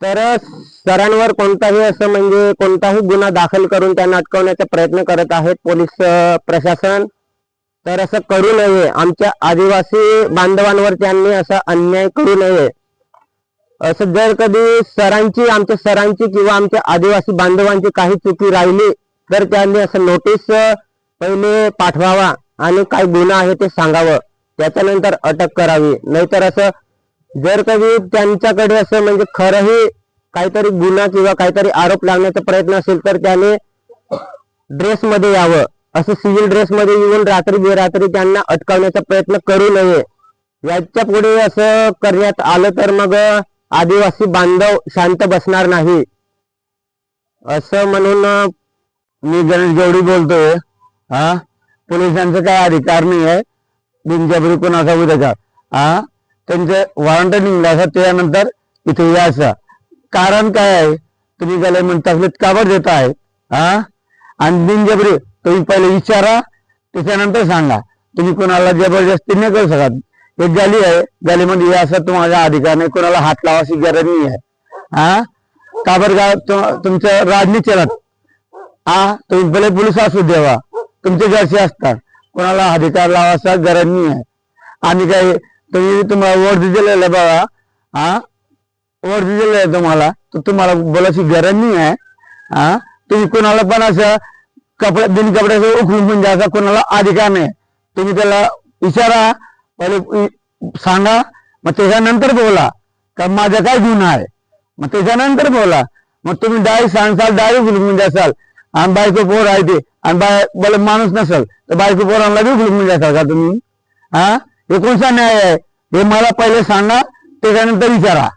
तर सरांवर कोणताही असं म्हणजे कोणताही गुन्हा दाखल करून त्यांना अटकवण्याचा प्रयत्न करत आहेत पोलीस प्रशासन. तर असं करू नये, आमच्या आदिवासी बांधवांवर त्यांनी असा अन्याय करू नये. असं जर कधी आमच्या सरांची किंवा आमच्या आदिवासी बांधवांची काही चुकी राहिली तर त्यांनी असं नोटीस पहिले पाठवावा आणि काय गुन्हा आहे ते सांगावं, त्याच्यानंतर अटक करावी. नाहीतर असं जर कधी त्यांच्याकडे असं म्हणजे खरंही काहीतरी गुन्हा किंवा काहीतरी आरोप लावण्याचा प्रयत्न असेल तर त्याने ड्रेसमध्ये यावं. असं सिव्हिल ड्रेसमध्ये येऊन रात्री बेरात्री त्यांना अटकावण्याचा प्रयत्न करू नये. याच्या पुढे असं करण्यात आलं तर मग आदिवासी बांधव शांत बसणार नाही. असं म्हणून मी गणेश गवडी बोलतोय. पोलिसांचा काय अधिकार नाही आहे बिनजबरी कोणाचा उद्या. त्यांचे वॉरंट निघलं असं त्यानंतर इथे यायचं कारण काय आहे? तुम्ही त्याला म्हणता काबर देत आहे आणि बिनजबरी तुम्ही पहिले विचारा त्याच्यानंतर सांगा. तुम्ही कोणाला जबरदस्ती नाही करू शकत. एक गाली आहे, गालीमध्ये असं तुम्हाला अधिकार नाही, कोणाला हात लावायची गरज नाही आहे. काबर का तुमचं राज नाही चलत. तुम्ही भले पोलीस असू देवा, तुमचे घरचे असतात, कोणाला अधिकार लावायचा गरज नाही आहे. आणि काय तुम्हाला वोट दिलेलं बाबा, वोट दिलेलं आहे तुम्हाला तर तुम्हाला बोलायची गरज नाही आहे. तुम्ही कोणाला पण असं बिन कपड्याचं उखलून म्हणजे असा कोणाला अधिकार नाही. तुम्ही त्याला विचारा, पहिले सांगा, मग त्याच्यानंतर बोला का माझा काय गुन्हा आहे, मग त्याच्यानंतर बोला. मग तुम्ही डायरेक्ट सांगसाल, डायरेक्ट उखलून म्हणजे असाल आणि बायको पोर आहे ते आणि बोले माणूस नसेल तर बायको पोरांना बी उखलून म्हणजे असाल का तुम्ही? हे कोणता न्याय आहे? हे मला पहिले सांगा, त्याच्यानंतर विचारा.